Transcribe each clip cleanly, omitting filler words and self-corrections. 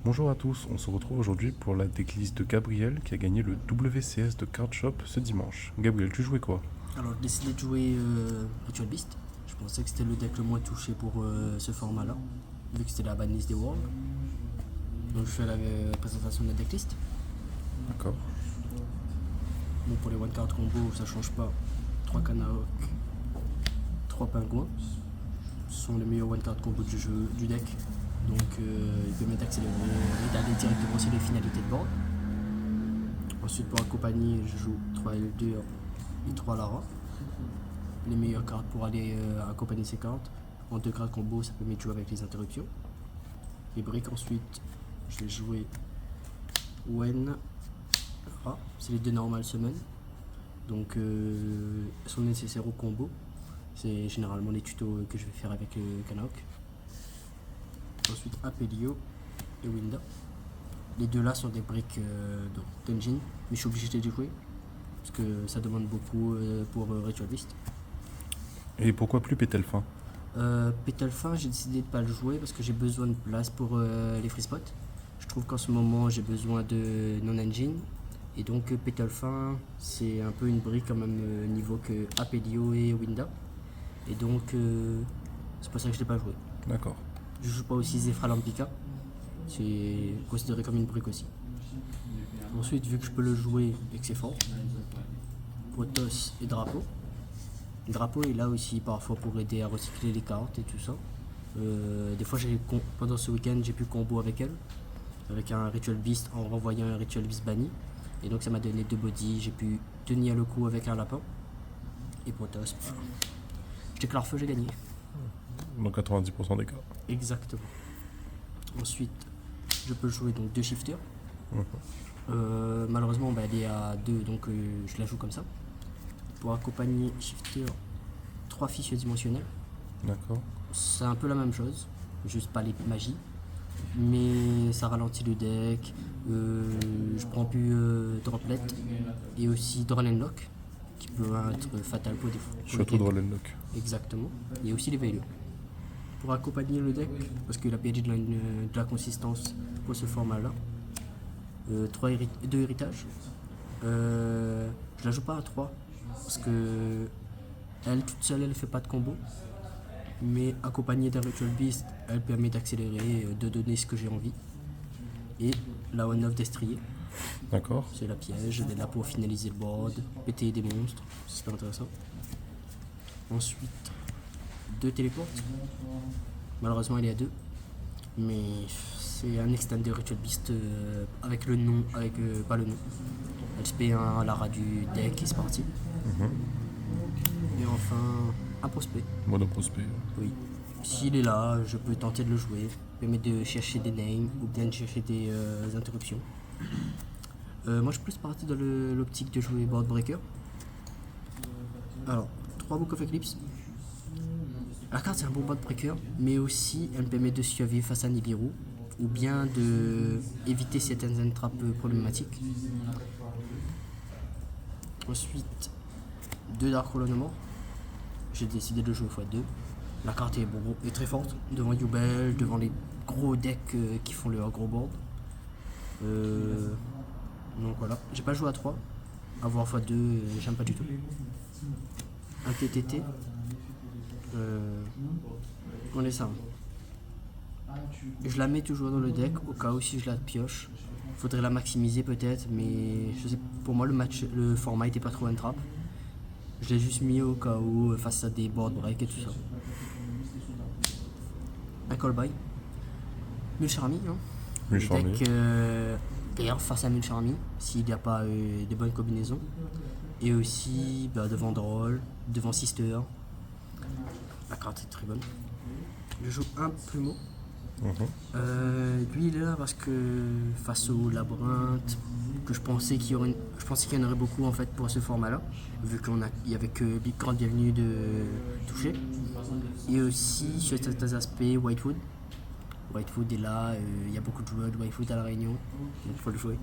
Bonjour à tous, on se retrouve aujourd'hui pour la decklist de Gabriel qui a gagné le WCS de Card Shop ce dimanche. Gabriel, tu jouais quoi? Alors j'ai décidé de jouer Ritual Beast. Je pensais que c'était le deck le moins touché pour ce format-là, vu que c'était la banlist des Worlds. Donc je fais la présentation de la decklist. D'accord. Bon, pour les one card combo, ça change pas. 3 Canaok, 3 Pingouins. Ce sont les meilleurs one card combo du jeu, du deck. Donc il permet d'accélérer et d'aller directement sur les finalités de board. Ensuite pour accompagner, je joue 3 Eldur et 3 Lara. Les meilleures cartes pour aller accompagner ces cartes. En 2 cartes combo, ça permet de jouer avec les interruptions. Les briques ensuite, je vais jouer Wen. C'est les 2 normales summon. Donc elles sont nécessaires au combo. C'est généralement les tutos que je vais faire avec Kanaok. Ensuite Apelio et Winda. Les deux là sont des briques d'engine, mais je suis obligé de les jouer parce que ça demande beaucoup pour Ritual Beast. Et pourquoi plus Pételfin? Petalfin, j'ai décidé de ne pas le jouer parce que j'ai besoin de place pour les free spots. Je trouve qu'en ce moment j'ai besoin de non-engine. Et donc Petalfin, c'est un peu une brique quand même niveau que Apelio et Winda. Et donc c'est pour ça que je ne l'ai pas joué. D'accord. Je joue pas aussi Zefra Lampica. C'est considéré comme une brique aussi. Ensuite, vu que je peux le jouer et que c'est fort, Protoss et Drapeau. Drapeau est là aussi parfois pour aider à recycler les cartes et tout ça. Des fois, pendant ce week-end, j'ai pu combo avec elle, avec un Ritual Beast en renvoyant un Ritual Beast banni. Et donc, ça m'a donné 2 bodies. J'ai pu tenir le coup avec un lapin. Et Protoss, je déclare feu, j'ai gagné. Dans 90% des cas. Exactement. Ensuite, je peux jouer donc 2 shifters. Malheureusement, elle est à 2, donc je la joue comme ça. Pour accompagner shifter, 3 fichiers dimensionnels. D'accord. C'est un peu la même chose, juste pas les magies. Mais ça ralentit le deck. Je prends plus Droplet et aussi Draw and Lock, qui peut être fatal pour des fois. Surtout Draw and Lock. Exactement. Et aussi les Veilures. Pour accompagner le deck, parce que la PNJ de la consistance pour ce format-là, 2 héritages. Je la joue pas à 3 parce que elle toute seule elle fait pas de combo, mais accompagnée d'un Ritual Beast, elle permet d'accélérer, de donner ce que j'ai envie. Et la One of Destrier, D'accord. c'est la piège, elle est là pour finaliser le board, péter des monstres, c'est super intéressant. Ensuite, 2 téléportes. Malheureusement, elle est à 2, mais c'est un extend de Ritual Beast avec le nom, avec pas le nom. Elle se paye un Lara du deck et c'est parti. Et enfin, un prospect. Monoprospect. Oui. S'il est là, je peux tenter de le jouer. Permet de chercher des names ou bien de chercher des interruptions. Moi, je suis plus parti dans l'optique de jouer Board Breaker. Alors, 3 Book of Eclipse. La carte c'est un bon board breaker, mais aussi elle me permet de survivre face à Nibiru ou bien de éviter certaines entrappes problématiques. Ensuite, 2 Dark Roll Mort. J'ai décidé de jouer x2. La carte est très forte devant Yubel, devant les gros decks qui font le gros board. Donc voilà, j'ai pas joué à 3. Avoir x2, j'aime pas du tout. Un TTT. On est ça. Je la mets toujours dans le deck au cas où si je la pioche. Faudrait la maximiser peut-être, mais je sais, pour moi le format était pas trop un trap. Je l'ai juste mis au cas où face à des board break et tout ça. Un call by. Mulcharmy, hein. Mulcharmy. Deck d'ailleurs face à Mulcharmy, s'il n'y a pas des bonnes combinaisons. Et aussi devant Droll, devant Sister. La carte est très bonne. Je joue un Plumeau. Lui il est là parce que face au labyrinthe, que je pensais qu'il y en aurait beaucoup en fait pour ce format là, vu qu'il y avait que Big Grand Bienvenue de toucher. Et aussi sur certains aspects Whitewood. Whitewood est là, il y a beaucoup de joueurs de Whitewood à la Réunion, donc il faut le jouer.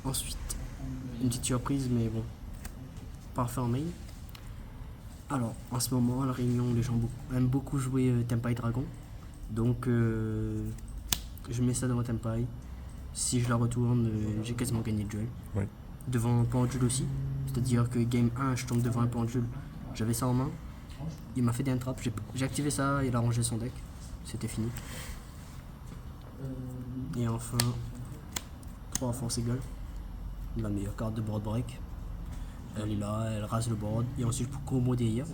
Ensuite, une petite surprise mais bon, parfait en main. Alors, en ce moment, à La Réunion, les gens aiment beaucoup jouer Tempai Dragon. Donc, je mets ça devant Tempai. Si je la retourne, j'ai quasiment gagné le duel. Oui. Devant un pendule aussi. C'est-à-dire que game 1, je tombe devant un pendule. J'avais ça en main. Il m'a fait des entraps. J'ai activé ça, il a rangé son deck. C'était fini. Et enfin, 3 Force Eagle. La meilleure carte de board break. Elle est là, elle rase le board. Et ensuite, pour combo derrière.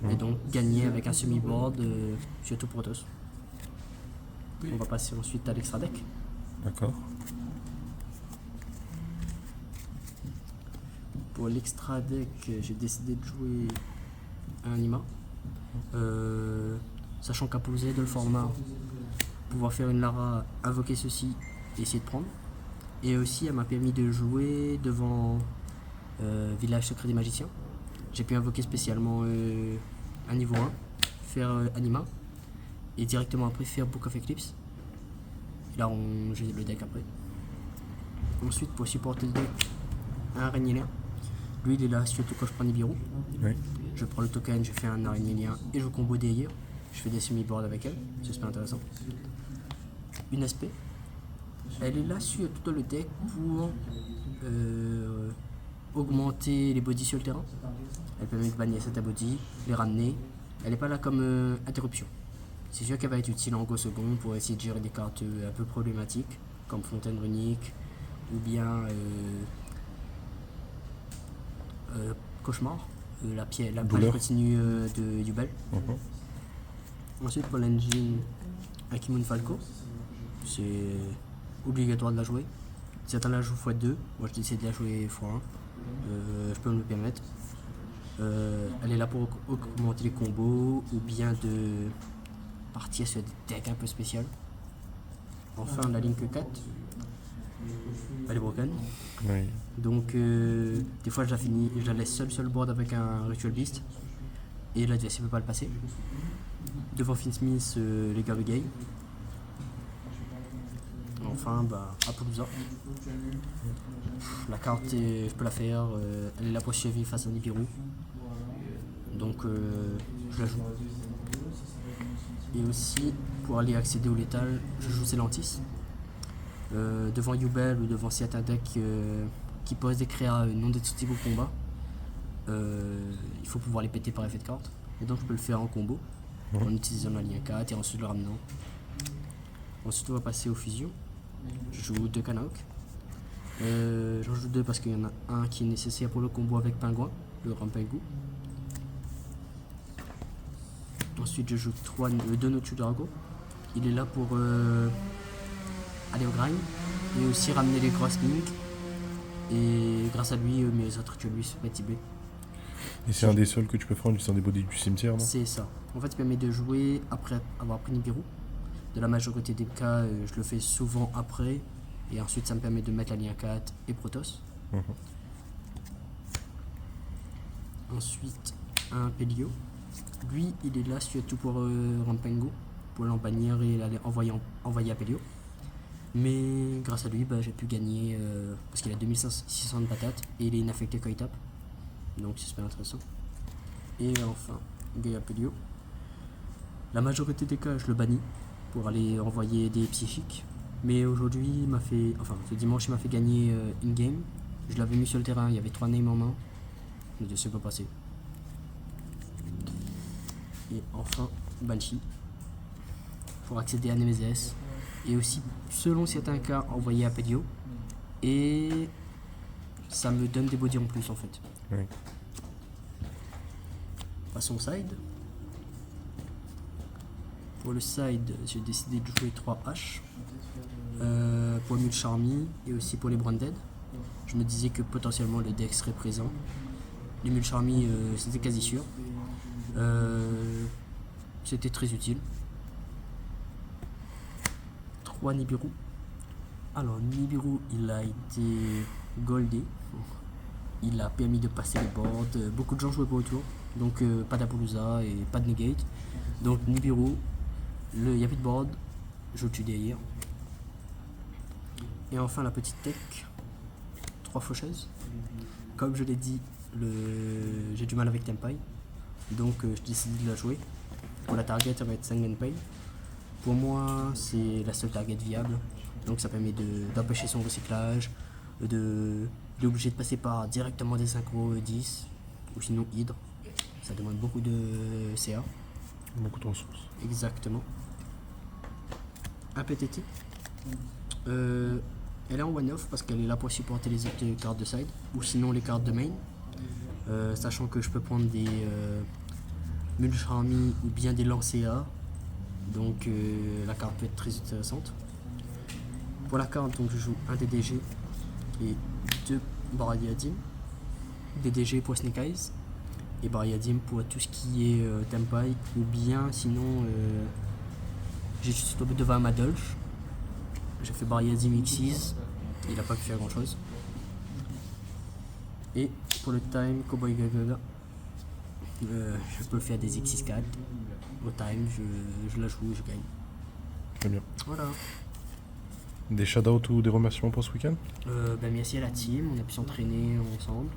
Et donc, gagner avec un semi-board, surtout Protoss. On va passer ensuite à l'extra deck. D'accord. Pour l'extra deck, j'ai décidé de jouer un Anima. Sachant qu'à poser de le format, pouvoir faire une Lara, invoquer ceci et essayer de prendre. Et aussi, elle m'a permis de jouer devant Village Secret des Magiciens. J'ai pu invoquer spécialement un niveau 1, faire Anima, et directement après faire Book of Eclipse. Et là, j'ai le deck après. Ensuite, pour supporter le deck, un Aragnélien. Lui, il est là surtout quand je prends Nibiru. Oui. Je prends le token, je fais un Aragnélien et je combo derrière. Je fais des semi-boards avec elle, c'est super intéressant. Une SP. Elle est là sur tout le deck pour augmenter les bodies sur le terrain. Elle permet de bannir cette body, les ramener. Elle n'est pas là comme interruption. C'est sûr qu'elle va être utile en go second pour essayer de gérer des cartes un peu problématiques, comme Fontaine Runique ou bien Cauchemar, la page continue de Yubel. Ensuite, pour l'engine Akimun Falco, c'est obligatoire de la jouer. Certains la jouent x2, moi je décide de la jouer x1, je peux me le permettre. Elle est là pour augmenter les combos ou bien de partir sur des decks un peu spéciaux. Enfin, la Link 4, elle est broken. Oui. Donc, des fois, je la finis, je la laisse seule sur le board avec un Ritual Beast. Et l'adversaire ne peut pas le passer. Devant Finsmith, les Gay. Enfin, Apollousa. La carte, je peux la faire. Elle est là pour suivre face à Nibiru. Donc, je la joue. Et aussi, pour aller accéder au létal, je joue Celantis. Devant Yubel ou devant certains decks qui posent des créas non destructibles au combat, il faut pouvoir les péter par effet de carte. Et donc je peux le faire en combo, en utilisant la ligne 4 et ensuite le ramenant. Ensuite on va passer aux fusions. Je joue 2 Kanaok. J'en joue 2 parce qu'il y en a un qui est nécessaire pour le combo avec Pingouin, le Rampingu. Ensuite je joue 2 Notu Drago. Il est là pour aller au grind et aussi ramener les grosses links. Et grâce à lui, mes autres rituels lui se fait tibler. Et c'est un des seuls que tu peux faire en utilisant des bodies du cimetière, non? C'est ça. En fait, il permet de jouer après avoir pris Nibiru. De la majorité des cas, je le fais souvent après. Et ensuite, ça me permet de mettre la ligne 4 et Protoss. Ensuite, un Pelio. Lui, il est là surtout pour Rampengo, pour l'embannir et l'aller envoyer à Pelio. Mais grâce à lui, j'ai pu gagner parce qu'il a 2600 de patates et il est inaffecté quand il tape. Donc c'est super intéressant. Et enfin, Gaia Pelio. La majorité des cas, je le bannis pour aller envoyer des psychiques. Mais aujourd'hui, ce dimanche, il m'a fait gagner in-game. Je l'avais mis sur le terrain, il y avait 3 names en main. Mais je ne sais pas passer. Et enfin, Banshee. Pour accéder à Nemesis. Et aussi, selon certains cas, envoyer à Pelio. Et ça me donne des bodies en plus en fait. Oui. Passons au side. Pour le side, j'ai décidé de jouer 3 H. Pour Mule Charmy et aussi pour les Branded. Je me disais que potentiellement le deck serait présent. Les Mule Charmy, c'était quasi sûr. C'était très utile. 3 Nibiru. Alors Nibiru, il a été goldé. Il a permis de passer les boards. Beaucoup de gens jouaient pas autour. Donc pas d'Apollousa et pas de negate. Donc Nibiru, il n'y a plus de board. Je le tue derrière. Et enfin la petite tech. 3 faucheuses. Comme je l'ai dit, j'ai du mal avec Tempai. Donc je décide de la jouer. Pour la target, ça va être Sanguine Pain. Pour moi, c'est la seule target viable. Donc ça permet d'empêcher son recyclage, il est obligé de passer par directement des synchro 10 ou sinon hydre. Ça demande beaucoup de CA. Beaucoup de ressources. Exactement. APTT. Elle est en one-off parce qu'elle est là pour supporter les autres cartes de side ou sinon les cartes de main. Sachant que je peux prendre des Mulch Army ou bien des lancers. Donc la carte peut être très intéressante. Pour la carte, donc, je joue un DDG et 2 Barriadim. DDG pour Snake Eyes et Barriadim pour tout ce qui est Tempai ou bien sinon j'ai juste tombé devant Madolf. J'ai fait Barriadim X6, il n'a pas pu faire grand chose. Et pour le time, Cowboy Gagaga, je peux faire des X6-4. Au time, je la joue et je gagne. Très bien. Voilà. Des shoutouts ou des remerciements pour ce week-end? Merci à la team, on a pu s'entraîner ensemble.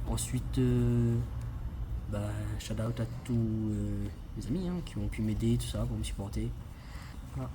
Ensuite, shout out à tous mes amis qui ont pu m'aider, tout ça, pour me supporter. Voilà.